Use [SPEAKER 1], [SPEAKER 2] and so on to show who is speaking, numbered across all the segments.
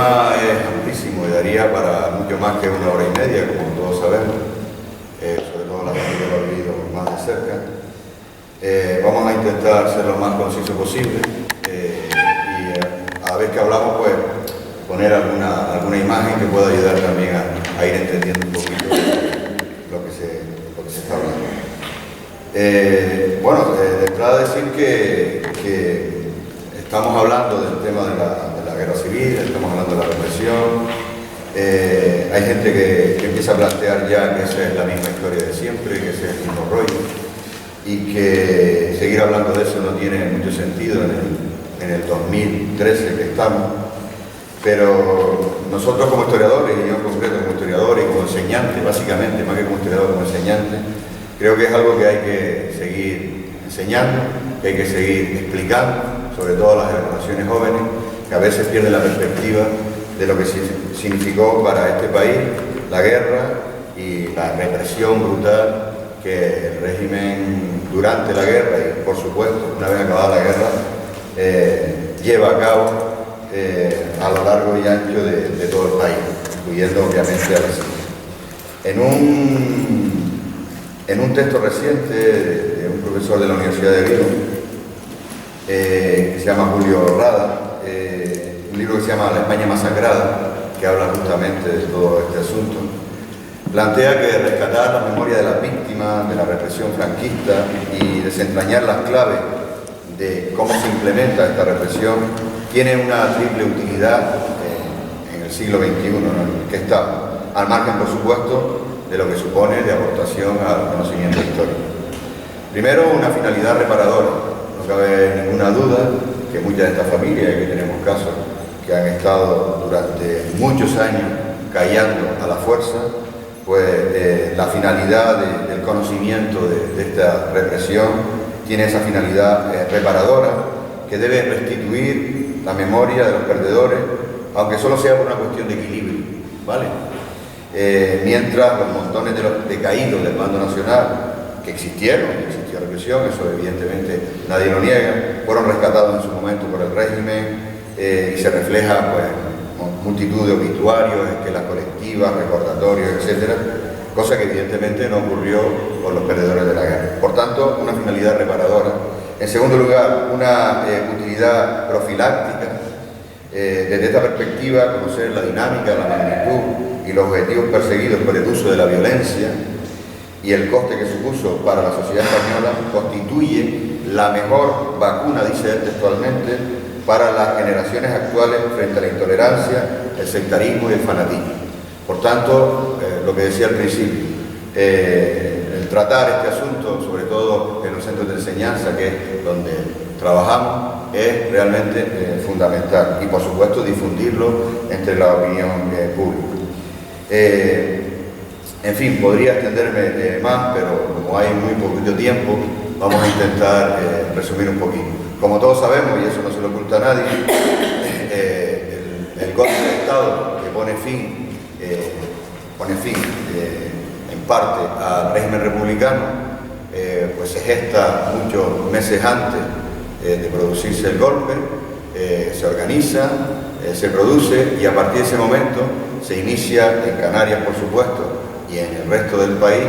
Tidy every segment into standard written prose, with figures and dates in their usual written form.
[SPEAKER 1] tema es amplísimo y daría para mucho más que 1 hora y media, como todos sabemos, sobre todo la gente que lo ha vivido más de cerca. Vamos a intentar ser lo más conciso posible y a la vez que hablamos, pues, poner alguna imagen que pueda ayudar también a ir entendiendo un poquito lo que se está hablando. Bueno, de entrada decir que estamos hablando del tema de la guerra civil, estamos hablando de la represión. Hay gente que empieza a plantear ya que esa es la misma historia de siempre, que ese es el mismo rollo, y que seguir hablando de eso no tiene mucho sentido en el 2013 que estamos. Pero nosotros como historiadores, y yo en concreto como historiador y como enseñante, básicamente, más que como historiador, como enseñante, creo que es algo que hay que seguir enseñando, que hay que seguir explicando, sobre todo a las generaciones jóvenes, que a veces pierden la perspectiva de lo que significó para este país la guerra y la represión brutal que el régimen durante la guerra y, por supuesto, una vez acabada la guerra, lleva a cabo a lo largo y ancho de todo el país, incluyendo obviamente a la civil. En un texto reciente de un profesor de la Universidad de Vigo, que se llama Julio Rada, un libro que se llama La España masacrada, que habla justamente de todo este asunto, plantea que rescatar la memoria de las víctimas de la represión franquista y desentrañar las claves de cómo se implementa esta represión tiene una triple utilidad en el siglo XXI, ¿no?, en el que estamos, al margen, por supuesto, de lo que supone de aportación al conocimiento histórico. Primero, una finalidad reparadora. No cabe ninguna duda que muchas de estas familias, y aquí tenemos casos que han estado durante muchos años callando a la fuerza, pues la finalidad del conocimiento de esta represión tiene esa finalidad reparadora, que debe restituir la memoria de los perdedores, aunque solo sea por una cuestión de equilibrio, ¿vale? Mientras los montones de los decaídos del bando nacional, que existió represión, eso evidentemente nadie lo niega, fueron rescatados en su momento por el régimen, y se refleja, pues, multitud de obituarios, esquelas colectivas, recordatorios, etcétera, cosa que evidentemente no ocurrió con los perdedores de la guerra. Por tanto, una finalidad reparadora. En segundo lugar, una utilidad profiláctica. Desde esta perspectiva, conocer la dinámica, la magnitud y los objetivos perseguidos por el uso de la violencia y el coste que supuso para la sociedad española constituye la mejor vacuna, dice él textualmente, para las generaciones actuales frente a la intolerancia, el sectarismo y el fanatismo. Por tanto, lo que decía al principio, el tratar este asunto, sobre todo en los centros de enseñanza, que es donde trabajamos, es realmente fundamental, y por supuesto difundirlo entre la opinión pública. En fin, podría extenderme más, pero como hay muy poquito tiempo, vamos a intentar resumir un poquito. Como todos sabemos, y eso no se lo oculta a nadie, el golpe de Estado que pone fin en parte al régimen republicano, pues se gesta muchos meses antes de producirse el golpe, se organiza, se produce, y a partir de ese momento se inicia en Canarias, por supuesto, y en el resto del país,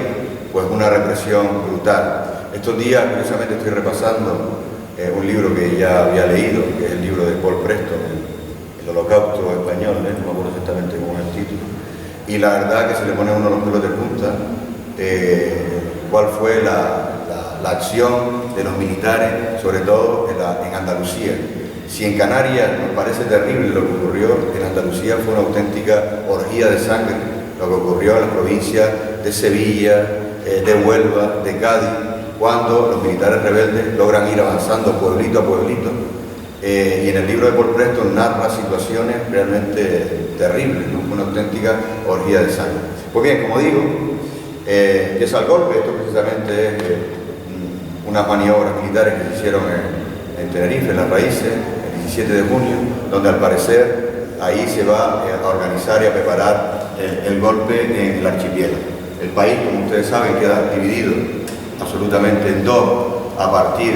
[SPEAKER 1] pues una represión brutal. Estos días, curiosamente, estoy repasando un libro que ya había leído, que es el libro de Paul Preston, el Holocausto español, no me acuerdo exactamente cómo es el título, y la verdad que se le pone a uno los pelos de punta cuál fue la acción de los militares, sobre todo en Andalucía. Si en Canarias nos parece terrible lo que ocurrió, en Andalucía fue una auténtica orgía de sangre lo que ocurrió en las provincias de Sevilla, de Huelva, de Cádiz, cuando los militares rebeldes logran ir avanzando pueblito a pueblito, y en el libro de Paul Preston narra situaciones realmente terribles, ¿no? Una auténtica orgía de sangre. Pues bien, como digo, empieza el golpe. Esto precisamente es unas maniobras militares que se hicieron en Tenerife, en Las Raíces, el 17 de junio, donde al parecer ahí se va a organizar y a preparar el golpe en el archipiélago. El país, como ustedes saben, queda dividido absolutamente en dos a partir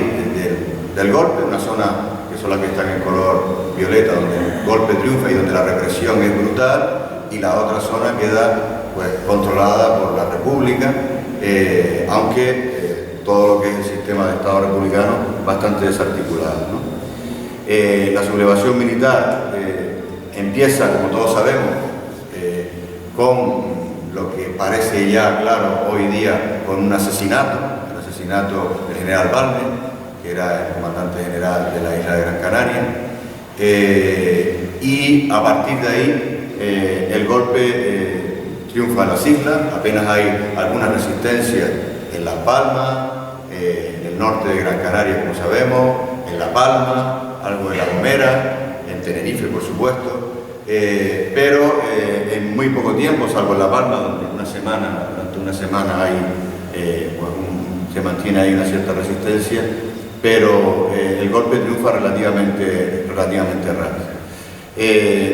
[SPEAKER 1] del golpe, una zona que son las que están en color violeta, donde el golpe triunfa y donde la represión es brutal, y la otra zona queda pues controlada por la República, aunque todo lo que es el sistema de Estado republicano bastante desarticulado, ¿no? La sublevación militar empieza, como todos sabemos, con lo que parece ya claro hoy día, con un asesinato, el asesinato del general Balmes, que era el comandante general de la isla de Gran Canaria, y a partir de ahí el golpe triunfa en las islas. Apenas hay alguna resistencia en Las Palmas, en el norte de Gran Canaria, como sabemos, en La Palma, algo en La Gomera, en Tenerife, por supuesto, pero en muy poco tiempo, salvo en La Palma, donde durante una semana hay, se mantiene ahí una cierta resistencia, pero el golpe triunfa relativamente rápido.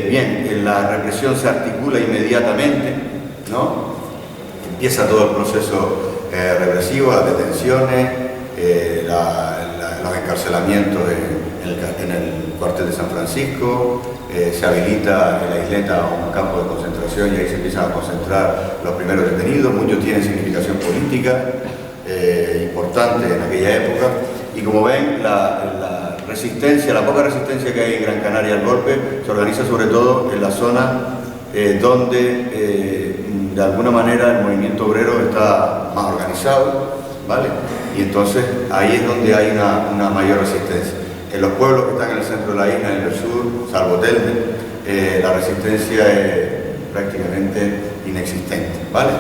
[SPEAKER 1] Bien, la represión se articula inmediatamente, ¿no? Empieza todo el proceso represivo, las detenciones, los encarcelamientos en el cuartel de San Francisco, se habilita en la isleta un campo de concentración y ahí se empiezan a concentrar los primeros detenidos. Muchos tienen significación política importante en aquella época, y como ven, la poca resistencia que hay en Gran Canaria al golpe se organiza sobre todo en la zona donde de alguna manera el movimiento obrero está más organizado, ¿vale? Y entonces ahí es donde hay una mayor resistencia. En los pueblos que están en el centro de la isla, en el sur, salvo Telde, la resistencia es prácticamente inexistente, ¿vale?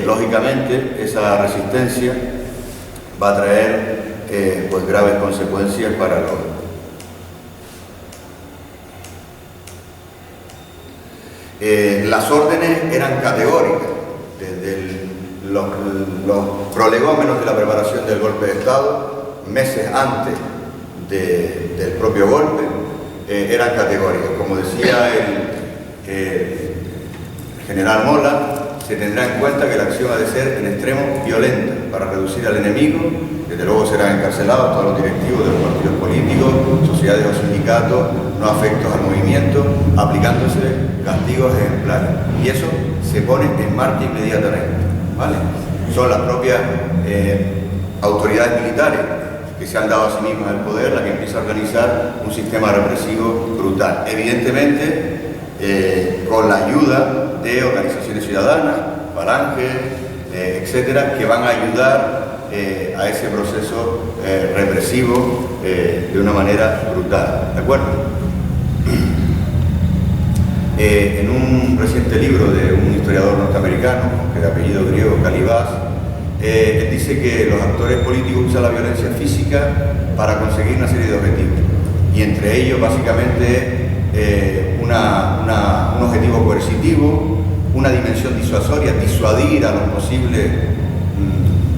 [SPEAKER 1] Lógicamente, esa resistencia va a traer pues graves consecuencias para el orden. Las órdenes eran categóricas, desde los prolegómenos de la preparación del golpe de Estado, meses antes del propio golpe, eran categóricas. Como decía el general Mola, se tendrá en cuenta que la acción ha de ser en extremo violenta para reducir al enemigo. Desde luego serán encarcelados todos los directivos de los partidos políticos, sociedades o sindicatos no afectos al movimiento, aplicándose castigos ejemplares. Y eso se pone en marcha inmediatamente, ¿vale? Son las propias autoridades militares que se han dado a sí mismas el poder las que empiezan a organizar un sistema represivo brutal. Evidentemente, con la ayuda de organizaciones ciudadanas, falanges, etcétera, que van a ayudar a ese proceso represivo de una manera brutal, ¿de acuerdo? En un reciente libro de un historiador norteamericano, que de apellido griego, Calibás, él dice que los actores políticos usan la violencia física para conseguir una serie de objetivos, y entre ellos básicamente un objetivo coercitivo, una dimensión disuasoria, disuadir a los posibles,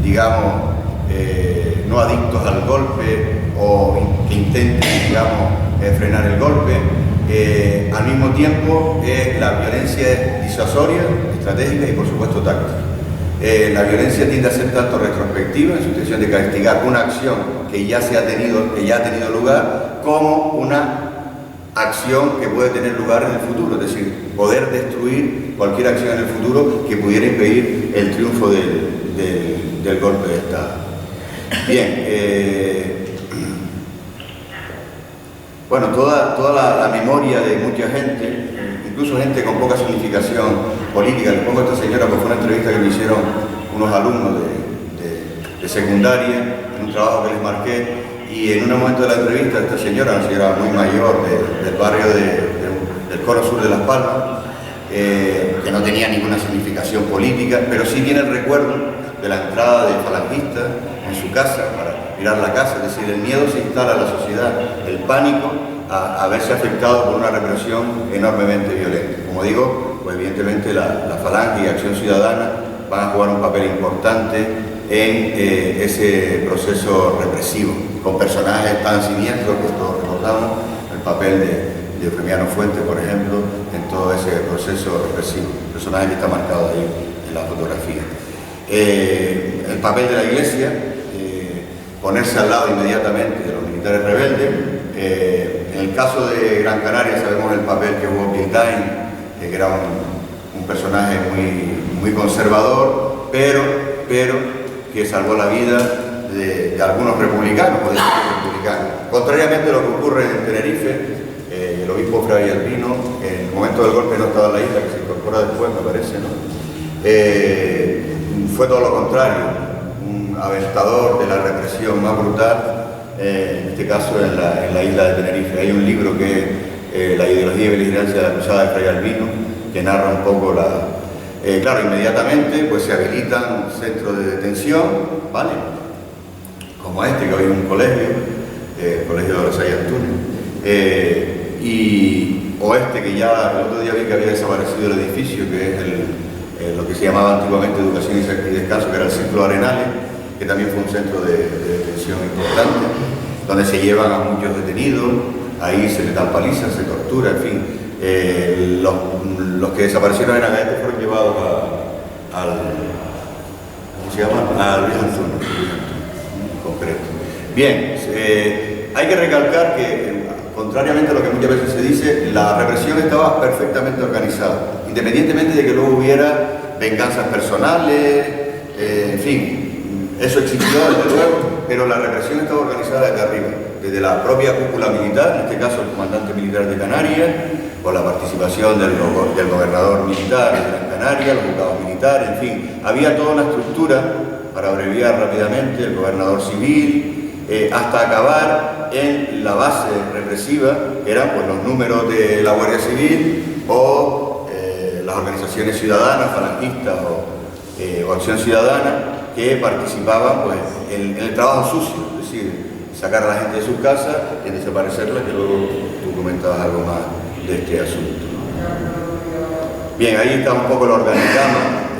[SPEAKER 1] digamos, no adictos al golpe o que intenten, digamos, frenar el golpe. Al mismo tiempo, la violencia es disuasoria, estratégica y, por supuesto, táctica. La violencia tiende a ser tanto retrospectiva, en su intención de castigar una acción que ya ha tenido lugar, como una acción que puede tener lugar en el futuro, es decir, poder destruir cualquier acción en el futuro que pudiera impedir el triunfo del golpe de Estado. Bien, bueno, toda la memoria de mucha gente, incluso gente con poca significación política. Les pongo a esta señora porque fue una entrevista que me hicieron unos alumnos de secundaria, en un trabajo que les marqué, y en un momento de la entrevista esta señora, una señora muy mayor del barrio del cono sur de Las Palmas, que no tenía ninguna significación política, pero sí viene el recuerdo de la entrada de falangistas en su casa para mirar la casa. Es decir, el miedo se instala en la sociedad, el pánico a verse afectado por una represión enormemente violenta. Como digo, pues evidentemente la Falange y Acción Ciudadana van a jugar un papel importante en ese proceso represivo, con personajes tan siniestros que todos recordamos, el papel de Eufemiano Fuentes, por ejemplo, en todo ese proceso represivo, personaje que está marcado ahí en la fotografía. El papel de la Iglesia, ponerse al lado inmediatamente de los militares rebeldes, en el caso de Gran Canaria sabemos el papel que jugó Bill Dine, que era un personaje muy conservador, pero que salvó la vida de algunos republicanos, por decir republicanos. Contrariamente a lo que ocurre en Tenerife, el obispo Fray Albino, en el momento del golpe no estaba en la isla, que se incorpora después, me parece, ¿no? Fue todo lo contrario, un aventador de la represión más brutal, en este caso en la isla de Tenerife. Hay un libro que es La ideología y beligerancia de la cruzada de Fray Albino, que narra un poco claro, inmediatamente pues se habilitan centros de detención, ¿vale? Como este, que hoy es un colegio, el Colegio de los Antunes, o este que ya el otro día vi que había desaparecido el edificio, que es lo que se llamaba antiguamente Educación y Descanso, que era el Círculo Arenales, que también fue un centro de detención importante, donde se llevan a muchos detenidos, ahí se les dan palizas, se tortura, en fin. Los que desaparecieron en Agaete fueron llevados ¿cómo se llama? A Luis Antunes, en concreto. Bien, hay que recalcar que, contrariamente a lo que muchas veces se dice, la represión estaba perfectamente organizada, independientemente de que luego hubiera venganzas personales, en fin, eso existió desde luego, pero la represión estaba organizada desde arriba, desde la propia cúpula militar, en este caso el comandante militar de Canarias, con la participación del gobernador militar de Gran Canaria, los juzgados militares, en fin, había toda una estructura, para abreviar rápidamente, el gobernador civil, hasta acabar en la base represiva, que eran pues, los números de la Guardia Civil o las organizaciones ciudadanas, falangistas o Acción Ciudadana, que participaban pues, en el trabajo sucio, es decir, sacar a la gente de sus casas y desaparecerla, que luego tú comentabas algo más de este asunto. Bien, ahí está un poco el organigrama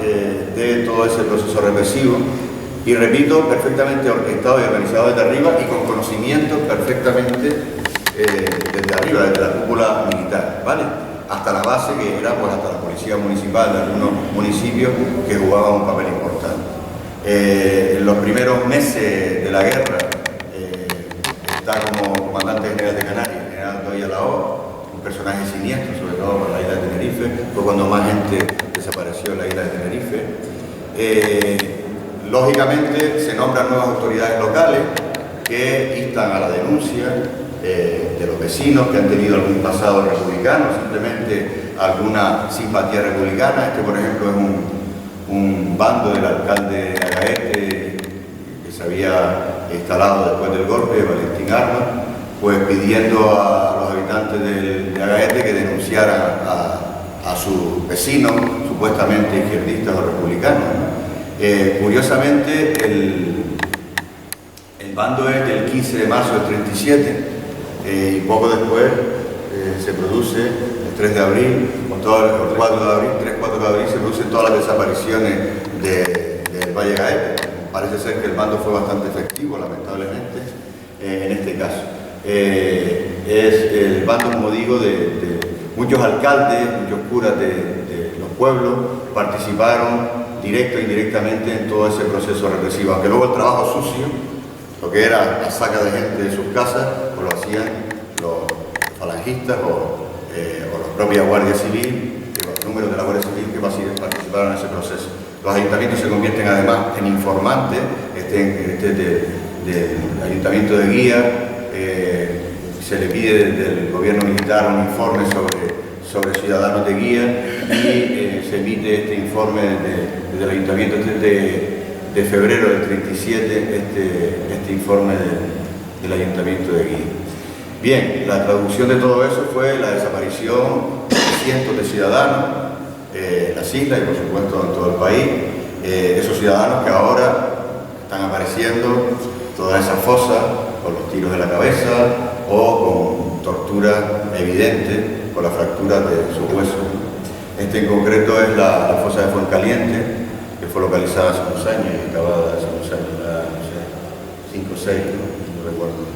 [SPEAKER 1] de todo ese proceso represivo, y repito, perfectamente orquestado y organizado desde arriba y con conocimiento perfectamente desde arriba, desde la cúpula militar, ¿vale? Hasta la base, que era pues hasta la policía municipal de algunos municipios que jugaban un papel importante. En los primeros meses de la guerra está como comandante general de Canarias, el general Doya Lao, un personaje siniestro, sobre todo para la isla de Tenerife. Fue cuando más gente desapareció en la isla de Tenerife. Lógicamente se nombran nuevas autoridades locales que instan a la denuncia de los vecinos que han tenido algún pasado republicano, simplemente alguna simpatía republicana. Este, por ejemplo, es un bando del alcalde de Agaete que se había instalado después del golpe, Valentín Armas, pues pidiendo a los habitantes de Agaete que denunciaran a sus vecinos supuestamente izquierdistas o republicanos. Curiosamente, el bando es del 15 de marzo del 37 y poco después se produce, el 3 de abril, el 4 de abril, 3-4 de abril, se producen todas las desapariciones del Valle Gaete. Parece ser que el bando fue bastante efectivo, lamentablemente, en este caso. Es el bando, como digo, de muchos alcaldes, muchos curas de los pueblos participaron directo e indirectamente en todo ese proceso represivo, aunque luego el trabajo sucio, lo que era la saca de gente de sus casas, pues lo hacían los falangistas o la propia Guardia Civil, los números de la Guardia Civil que participaron en ese proceso. Los ayuntamientos se convierten además en informantes, del ayuntamiento de Guía, se le pide desde el gobierno militar un informe sobre ciudadanos de Guía y se emite este informe desde el ayuntamiento de febrero del 37, este informe del ayuntamiento de Guía. Bien, la traducción de todo eso fue la desaparición de cientos de ciudadanos en las islas y por supuesto en todo el país, esos ciudadanos que ahora están apareciendo todas esas fosas con los tiros de la cabeza o con tortura evidente por la fractura de sus huesos. Este en concreto es la fosa de Fuencaliente, que fue localizada hace unos años y acabada hace unos años, no sé, 5 o 6, no recuerdo.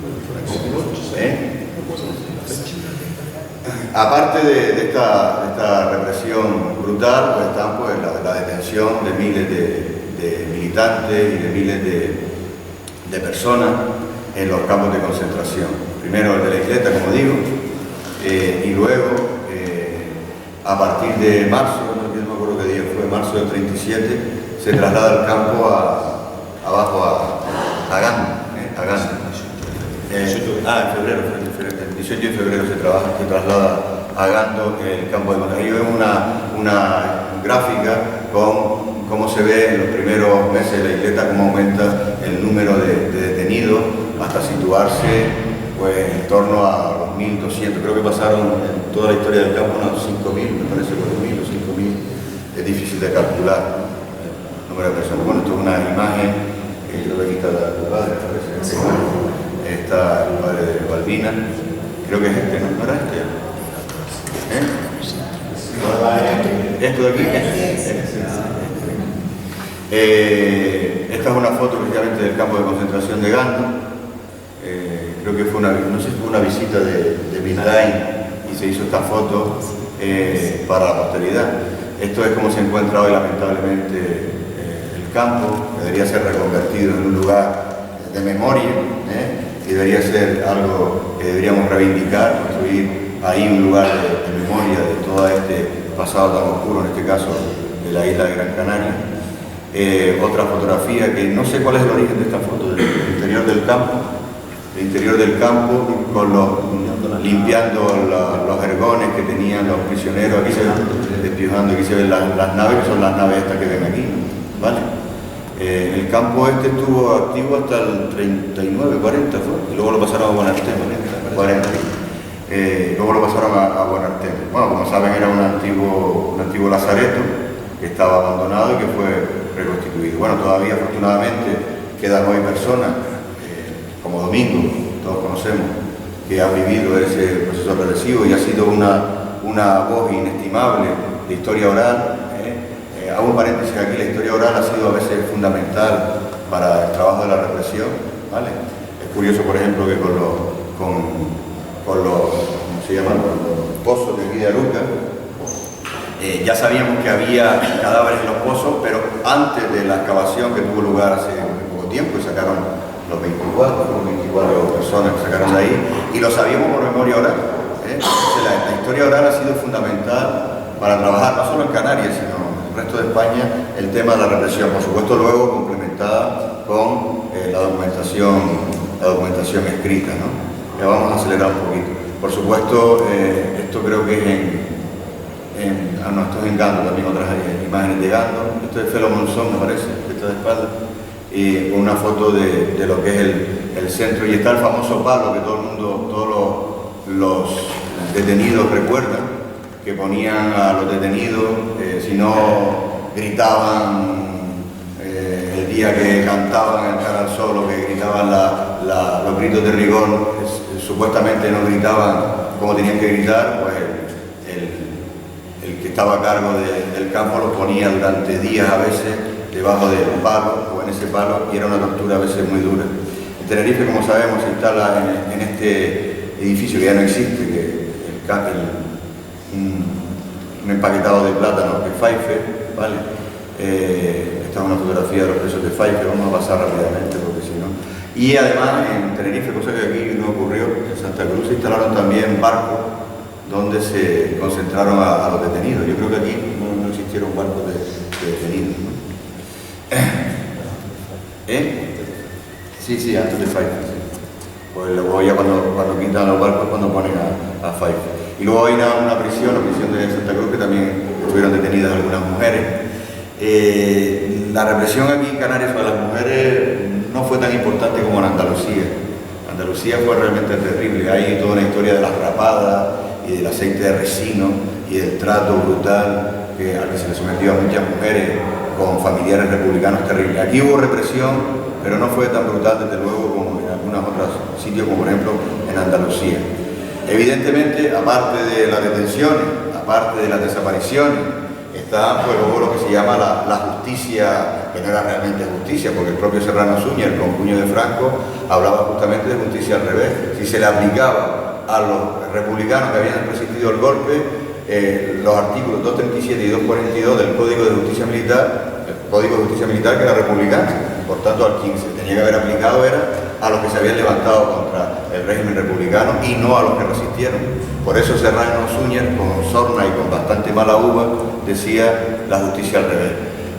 [SPEAKER 1] Aparte de esta represión brutal, pues están pues, la detención de miles de militantes y de miles de personas en los campos de concentración. primero el de la isleta, como digo, y luego, a partir de marzo, no me acuerdo qué día fue, marzo del 37, se traslada el campo abajo a Gando. En febrero, el 18 de febrero se traslada a Gando el campo de batalla. Ahí vemos una gráfica con cómo se ve en los primeros meses de la isleta, cómo aumenta el número de detenidos hasta situarse pues, en torno a los 1.200. Creo que pasaron en toda la historia del campo unos 5.000, me parece 4.000 o 5.000. Es difícil de calcular el número de personas. Bueno, esto es una imagen, creo que aquí está el padre, parece. Está el padre de Balbina, creo que es este, ¿no? ¿No era este? ¿Esto de aquí? Esta es una foto precisamente del campo de concentración de Gando. Creo que fue no sé si fue una visita de Bin Laden y se hizo esta foto para la posteridad. Esto es como se encuentra hoy lamentablemente el campo, que debería ser reconvertido en un lugar de memoria, y debería ser algo que deberíamos reivindicar, construir ahí un lugar de memoria de todo este pasado tan oscuro, en este caso de la isla de Gran Canaria. Otra fotografía que no sé cuál es el origen de esta foto, del interior del campo. El interior del campo, limpiando los ergones que tenían los prisioneros. Aquí se ven despijando, aquí se ven las naves, que son las naves estas que ven aquí, ¿vale? El campo este estuvo activo hasta el 39, 40 fue, y luego lo pasaron a Buenarteme, 40. Luego lo pasaron a Buenarteme. Bueno, como saben, era un antiguo lazareto que estaba abandonado y que fue reconstituido. Bueno, todavía afortunadamente quedan hoy personas, como Domingo, todos conocemos, que han vivido ese proceso represivo y ha sido una voz inestimable de historia oral. Hago un paréntesis aquí, la historia oral ha sido a veces fundamental para el trabajo de la represión, ¿vale? Es curioso, por ejemplo, que con los ¿cómo se llama? Con los pozos de aquí de Aruca, ya sabíamos que había cadáveres en los pozos, pero antes de la excavación que tuvo lugar hace poco tiempo, y sacaron los 24 personas que sacaron de ahí, y lo sabíamos por memoria oral. Entonces, la historia oral ha sido fundamental para trabajar no solo en Canarias, sino resto de España, el tema de la represión, por supuesto luego complementada con la documentación escrita, ¿no? Ya vamos a acelerar un poquito. Por supuesto, esto creo que es esto es en Gando, también otras imágenes de Gando. Esto es Felo Monzón, me parece, que está de espalda, y una foto de lo que es el centro, y está el famoso palo que todo el mundo, todos los detenidos recuerdan, que ponían a los detenidos, si no gritaban el día que cantaban el Cara al Sol, o que gritaban los gritos de rigor, supuestamente no gritaban como tenían que gritar, pues el que estaba a cargo del campo los ponía durante días a veces debajo del palo o en ese palo, y era una tortura a veces muy dura. En Tenerife, como sabemos, se instala en este edificio que ya no existe, que un empaquetado de plátano de Faife, ¿vale? Esta es una fotografía de los presos de Faife, vamos a pasar rápidamente porque si no. Y además en Tenerife, cosa que aquí no ocurrió, en Santa Cruz se instalaron también barcos donde se concentraron a los detenidos. Yo creo que aquí no existieron barcos de detenidos, ¿no? Sí, antes de Faife, sí. Pues luego ya cuando quitan los barcos, cuando ponen a Faife. Y luego hay una prisión, la prisión de Santa Cruz, que también estuvieron detenidas algunas mujeres. La represión aquí en Canarias sobre las mujeres no fue tan importante como en Andalucía. Andalucía fue realmente terrible. Hay toda una historia de las rapadas y del aceite de resino y del trato brutal al que se le sometió a muchas mujeres con familiares republicanos terribles. Aquí hubo represión, pero no fue tan brutal desde luego como en algunos otros sitios, como por ejemplo en Andalucía. Evidentemente, aparte de las detenciones, aparte de las desapariciones, está pues, luego lo que se llama la justicia, que no era realmente justicia, porque el propio Serrano Suñer, el concuño de Franco, hablaba justamente de justicia al revés. Si se le aplicaba a los republicanos que habían resistido el golpe, los artículos 237 y 242 del Código de Justicia Militar, el Código de Justicia Militar que era republicano, por tanto al 15, tenía que haber aplicado era a los que se habían levantado contra el régimen republicano y no a los que resistieron. Por eso Serrano Suñer, con sorna y con bastante mala uva, decía la justicia al revés.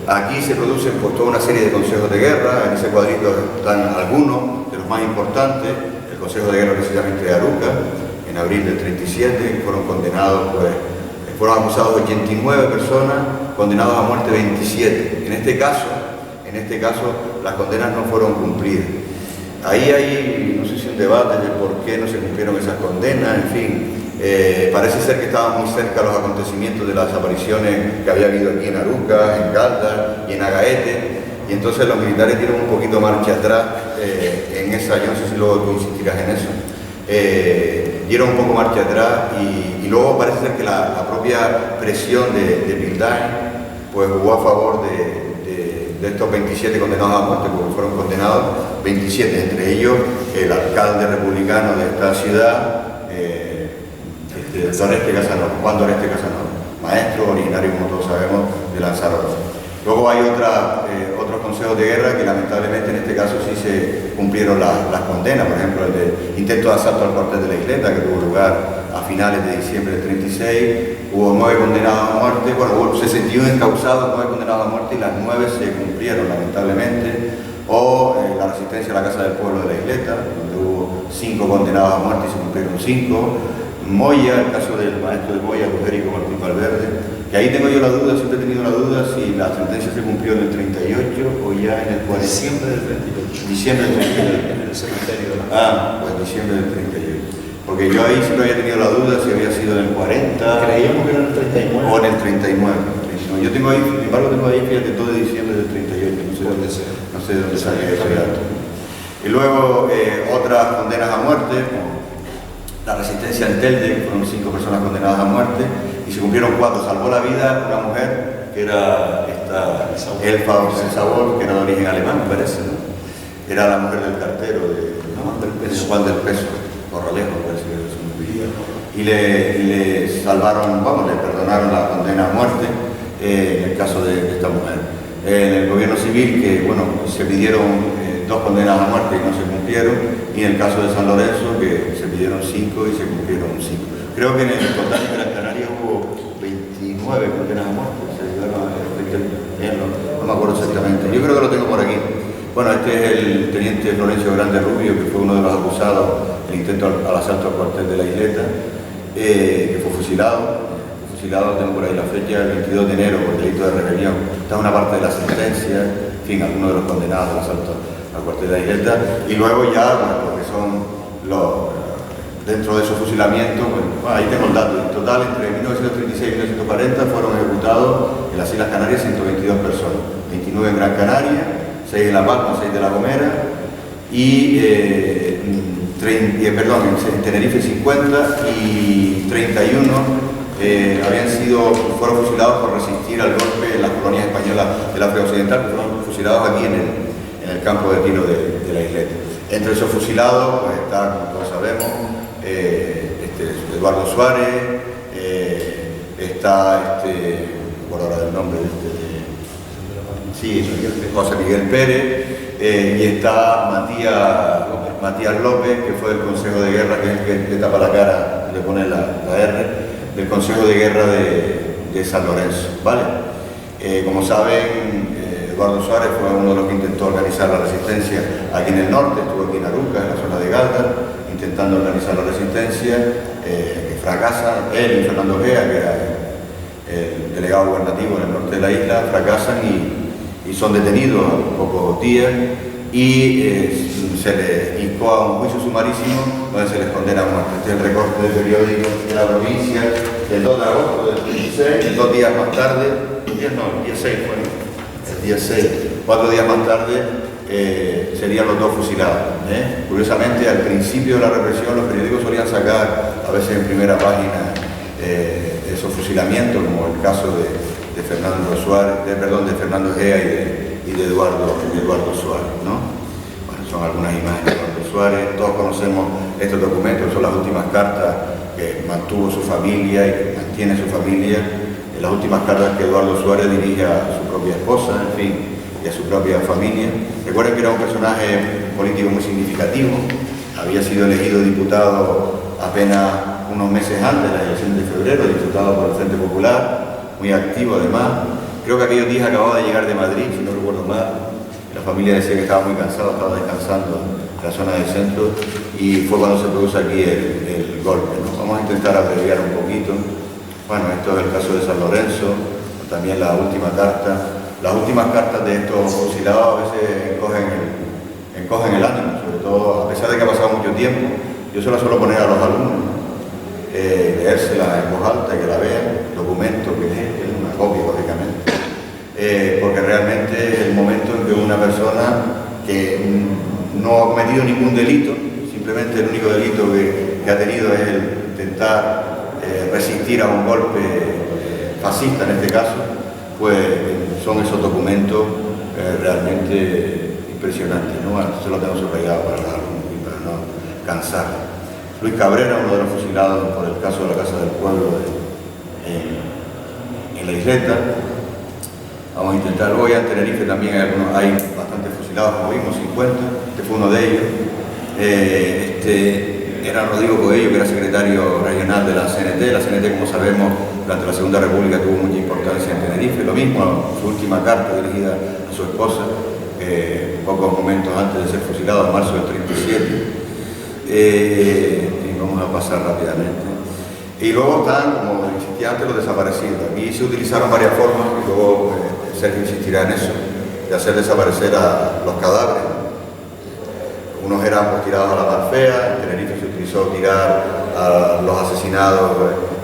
[SPEAKER 1] Aquí se producen pues, toda una serie de consejos de guerra. En ese cuadrito están algunos de los más importantes. El Consejo de Guerra precisamente de Aruca, en abril del 37, fueron condenados, pues, fueron acusados 89 personas, condenados a muerte 27. En este caso, las condenas no fueron cumplidas. Ahí hay, no sé si un debate de por qué no se cumplieron esas condenas, en fin. Parece ser que estaban muy cerca los acontecimientos de las desapariciones que había habido aquí en Aruca, en Galdar y en Agaete, y entonces los militares dieron un poquito marcha atrás en esa, yo no sé si luego tú insistirás en eso, dieron un poco marcha atrás y luego parece ser que la propia presión de Bildain pues jugó a favor de estos 27 condenados a muerte, porque fueron condenados 27, entre ellos el alcalde republicano de esta ciudad, Juan Doreste Casanova, maestro originario, como todos sabemos, de Lanzarote. Luego hay otros consejos de guerra que lamentablemente en este caso sí se cumplieron las condenas, por ejemplo el de intento de asalto al cuartel de la Isleta, que tuvo lugar a finales de diciembre del 36, hubo 9 condenados a muerte, bueno, hubo 61 encausados, 9 condenados a muerte y las 9 se cumplieron lamentablemente, o la resistencia a la Casa del Pueblo de la Isleta, donde hubo 5 condenados a muerte y se cumplieron 5, Moya, el caso del maestro de Moya, Federico Martín Valverde, que ahí tengo yo la duda, siempre he tenido la duda si la sentencia se cumplió en el 38 o ya en el 40.
[SPEAKER 2] Diciembre del 38.
[SPEAKER 1] Diciembre del 38.
[SPEAKER 2] En el cementerio.
[SPEAKER 1] Pues diciembre del 38. Porque yo ahí siempre había tenido la duda si había sido en el 40.
[SPEAKER 2] Creíamos que era en el 39.
[SPEAKER 1] O en el 39. Yo tengo ahí, sin embargo, tengo ahí, fíjate, todo de diciembre del 38. No sé de dónde sale ese dato. Y luego otras condenas a muerte, la resistencia en Telde, fueron 5 personas condenadas a muerte y se cumplieron 4. Salvó la vida una mujer que era esta Elfa Sabor, que era de origen alemán, me parece, ¿no? Era la mujer del cartero de Juan del Peso, Corralejo, parece que es un video. Y le salvaron, le perdonaron la condena a muerte en el caso de esta mujer. En el gobierno civil, que se pidieron 2 condenas a muerte y no se cumplieron, y en el caso de San Lorenzo, que se pidieron 5 y se cumplieron 5. Creo que en el total de Gran Canaria hubo 29 condenas a muerte, no me acuerdo exactamente, yo creo que lo tengo por aquí. Bueno, este es el teniente Florencio Grande Rubio, que fue uno de los acusados del intento al asalto al cuartel de la Isleta, que fue fusilado, tengo por ahí la fecha, el 22 de enero por delito de rebelión. Esta es una parte de la sentencia, en fin, algunos de los condenados al asalto al cuartel de la Isleta, y luego ya, lo que son dentro de esos fusilamientos, ahí tengo el dato, en total entre 1936 y 1940 fueron ejecutados en las Islas Canarias 122 personas, 29 en Gran Canaria, 6 en La Palma, 6 de La Gomera, en Tenerife 50 y 31 fueron fusilados por resistir al golpe en las colonias españolas del África Occidental, que fueron fusilados aquí en el campo de tiro de la Isleta. Entre esos fusilados está, como todos sabemos, Eduardo Suárez, está, por ahora del nombre José Miguel Pérez, y está Matías López, que fue del Consejo de Guerra, que es el que le tapa la cara, le pone la R, del Consejo de Guerra de San Lorenzo, ¿vale? Como saben, Eduardo Suárez fue uno de los que intentó organizar la resistencia aquí en el norte, estuvo aquí en Aruca, en la zona de Galdar, intentando organizar la resistencia, que fracasa, él y Fernando Ojea, que era el delegado gubernativo en el norte de la isla, fracasan y son detenidos a pocos días y se les incoa un juicio sumarísimo donde se les condena a muerte. Este es el recorte del periódico de la provincia del 2 de agosto del 26, 2 días más tarde, el día 6 fue, el día 6, 4 días más tarde serían los 2 fusilados. Curiosamente, al principio de la represión los periódicos solían sacar a veces en primera página esos fusilamientos, como el caso de Fernando Ojea y de Eduardo Suárez, ¿no? Bueno, son algunas imágenes de Eduardo Suárez. Todos conocemos estos documentos, son las últimas cartas que mantuvo su familia y que mantiene su familia, las últimas cartas que Eduardo Suárez dirige a su propia esposa, en fin, y a su propia familia. Recuerden que era un personaje político muy significativo, había sido elegido diputado apenas unos meses antes de la elección de febrero, diputado por el Frente Popular, muy activo además. Creo que aquellos días acababa de llegar de Madrid, si no recuerdo mal. La familia decía que estaba muy cansado, estaba descansando en la zona del centro, y fue cuando se produce aquí el golpe, ¿no? Vamos a intentar abreviar un poquito. Bueno, esto es el caso de San Lorenzo, también la última carta. Las últimas cartas de estos fusilados a veces encogen el ánimo, sobre todo a pesar de que ha pasado mucho tiempo. Yo se la suelo poner a los alumnos, leérsela en voz alta, que la vean, documento que es una copia, lógicamente, porque realmente es el momento en que una persona que no ha cometido ningún delito, simplemente el único delito que ha tenido es el intentar resistir a un golpe fascista en este caso, pues son esos documentos realmente impresionantes, ¿no? Bueno, esto lo tengo subrayado para los alumnos y para no cansar. Luis Cabrera, uno de los fusilados por el caso de la Casa del Pueblo en la Isleta. Vamos a intentar, hoy en Tenerife también hay bastantes fusilados, como vimos, 50, este fue uno de ellos. Era Rodrigo Coello, que era secretario regional de la CNT. La CNT, como sabemos, durante la Segunda República tuvo mucha importancia en Tenerife. Lo mismo, su última carta dirigida a su esposa, pocos momentos antes de ser fusilado, en marzo del 37. Y vamos a pasar rápidamente. Y luego están, como insistía antes, los desaparecidos. Aquí se utilizaron varias formas, y luego Sergio insistirá en eso, de hacer desaparecer a los cadáveres. Unos eran pues, tirados a la mar fea. En Tenerife se utilizó tirar a los asesinados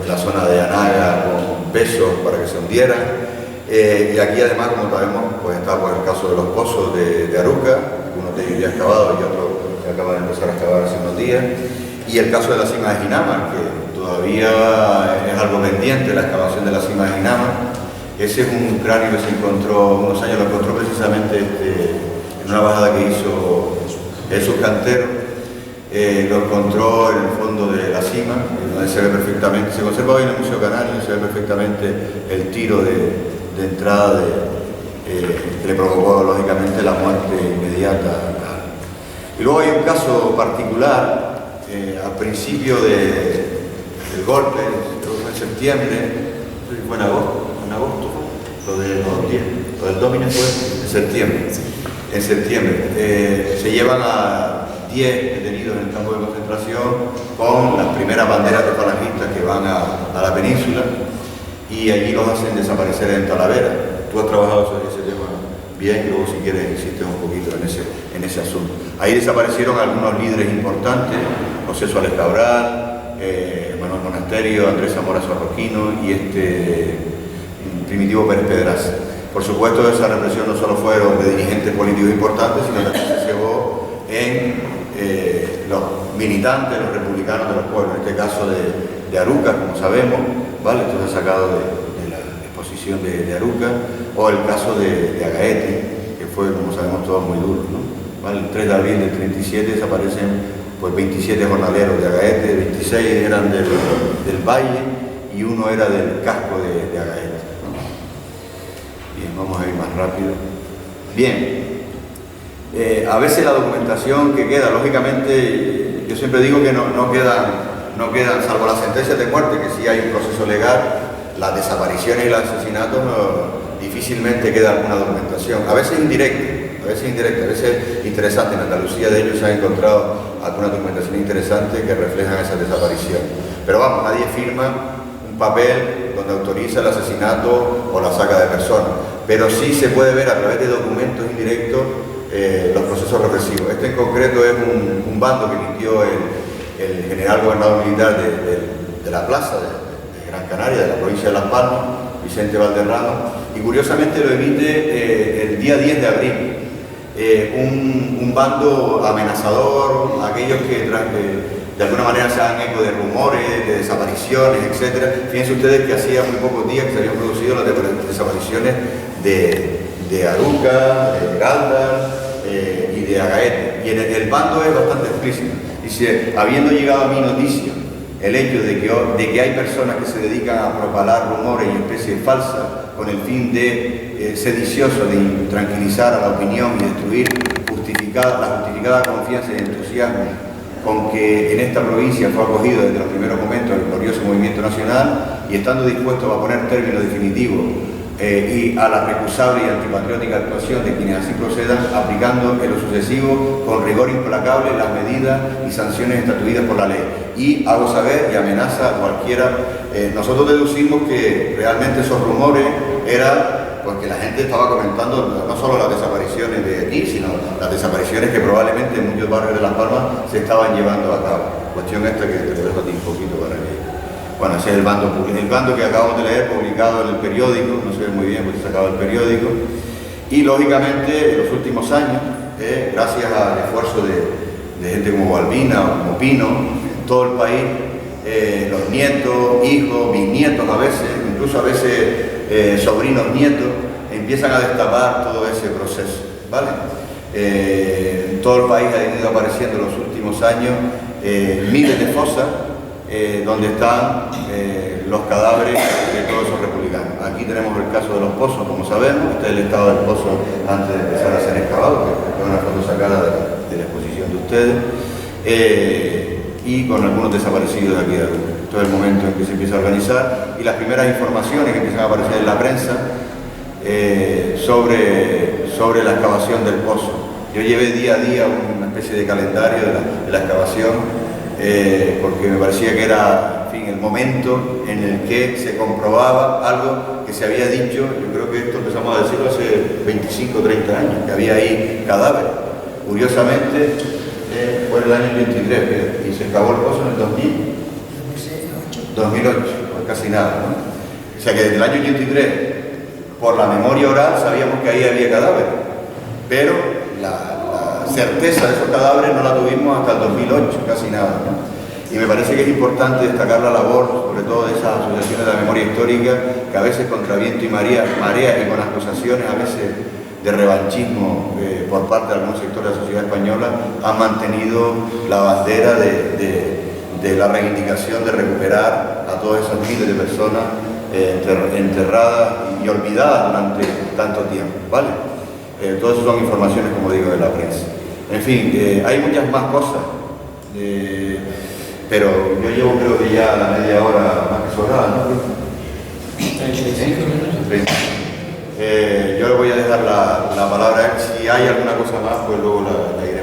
[SPEAKER 1] en la zona de Anaga con pesos para que se hundieran. Y aquí además, como sabemos, pues está pues, el caso de los pozos de Aruca, uno de ellos ya excavado y otro que acaba de empezar a excavar hace unos días. Y el caso de la cima de Ginamar, que todavía es algo pendiente, la excavación de la cima de Ginamar. Ese es un cráneo que se encontró, unos años lo encontró precisamente en una bajada que hizo Jesús Cantero. Lo encontró en el fondo de la cima, donde se ve perfectamente, se conserva hoy en el Museo Canario, se ve perfectamente el tiro de entrada que le provocó lógicamente la muerte inmediata. Y luego hay un caso particular, al principio del golpe, creo que fue en septiembre, no sé si fue en agosto, lo del Domine fue en septiembre. En septiembre se llevan a 10 detenidos en el campo de concentración con las primeras banderas de falangistas que van a la península, y allí los hacen desaparecer en Talavera. Tú has trabajado sobre ese tema bien, y luego si quieres insistes un poquito en ese asunto. Ahí desaparecieron algunos líderes importantes, José Suárez Cabral, Manuel Monasterio, Andrés Zamora Sorroquino y Primitivo Pérez Pedraza. Por supuesto, esa represión no solo fueron de dirigentes políticos importantes, sino que se llevó en los militantes, los republicanos de los pueblos, en este caso de Aruca, como sabemos, ¿vale? Esto se ha sacado de la exposición de Aruca, o el caso de Agaete, que fue, como sabemos todos, muy duro, ¿no? ¿Vale? El 3 de abril del 37 desaparecen pues, 27 jornaleros de Agaete, 26 eran del Valle y uno era del casco de Agaete. Bien, vamos a ir más rápido. Bien, a veces la documentación que queda, lógicamente, yo siempre digo que no quedan, salvo las sentencias de muerte, que sí hay un proceso legal, las desapariciones y los asesinatos difícilmente queda alguna documentación, a veces indirecta, a veces interesante. En Andalucía de ellos se ha encontrado alguna documentación interesante que reflejan esa desaparición. Pero vamos, nadie firma un papel donde autoriza el asesinato o la saca de personas, pero sí se puede ver a través de documentos indirectos los procesos represivos. Este en concreto es un bando que emitió el general gobernador militar de la plaza de Gran Canaria, de la provincia de Las Palmas, Vicente Valderrama, y curiosamente lo emite el día 10 de abril. Un bando amenazador, aquellos que de alguna manera se hagan eco de rumores, de desapariciones, etc. Fíjense ustedes que hacía muy pocos días que se habían producido las desapariciones de Aruca, de Galdar y de Agaete. Y el bando es bastante explícito. Dice, habiendo llegado a mi noticia el hecho de que hay personas que se dedican a propalar rumores y especies falsas con el fin sedicioso de tranquilizar a la opinión y destruir la justificada confianza y entusiasmo con que en esta provincia fue acogido desde los primeros momentos el glorioso movimiento nacional y estando dispuesto a poner término definitivo y a la recusable y antipatriótica actuación de quienes así procedan, aplicando en lo sucesivo con rigor implacable las medidas y sanciones estatuidas por la ley. Y hago saber y amenaza a cualquiera, nosotros deducimos que realmente esos rumores eran porque la gente estaba comentando no solo las desapariciones de aquí, sino las desapariciones que probablemente en muchos barrios de Las Palmas se estaban llevando a cabo. Cuestión esta que te lo dejo a ti un poquito para que... Bueno, ese es el bando que acabamos de leer, publicado en el periódico, no se ve muy bien porque se acaba el periódico, y lógicamente en los últimos años, gracias al esfuerzo de gente como Balbina o como Pino, en todo el país, los nietos, hijos, bisnietos a veces, incluso a veces sobrinos nietos, empiezan a destapar todo ese proceso, ¿vale? En todo el país han ido apareciendo en los últimos años miles de fosas donde están los cadáveres de todos esos republicanos. Aquí tenemos el caso de los pozos, como sabemos, este es el estado del pozo antes de empezar a ser excavado, que es una foto sacada de la exposición de ustedes, y con algunos desaparecidos de aquí de Aruba. Todo el momento en que se empieza a organizar y las primeras informaciones que empiezan a aparecer en la prensa sobre la excavación del pozo. Yo llevé día a día una especie de calendario de la excavación porque me parecía que era, en fin, el momento en el que se comprobaba algo que se había dicho. Yo creo que esto empezamos a decirlo hace 25 o 30 años, que había ahí cadáveres. Curiosamente, fue el año 23 y se excavó el pozo en el 2008, pues casi nada, ¿no? O sea que desde el año 83, por la memoria oral, sabíamos que ahí había cadáveres, pero la certeza de esos cadáveres no la tuvimos hasta el 2008, casi nada, ¿no? Y me parece que es importante destacar la labor, sobre todo de esas asociaciones de la memoria histórica, que a veces contra viento y marea y con acusaciones a veces de revanchismo por parte de algunos sectores de la sociedad española, han mantenido la bandera de la reivindicación de recuperar a todas esas miles de personas enterradas y olvidadas durante tanto tiempo, ¿vale? Todas esas son informaciones, como digo, de la prensa. En fin, hay muchas más cosas, pero yo llevo creo que ya la media hora más que sobrada, ¿no?
[SPEAKER 2] 35 minutos.
[SPEAKER 1] Yo le voy a dejar la palabra a él. Si hay alguna cosa más, pues luego la iré.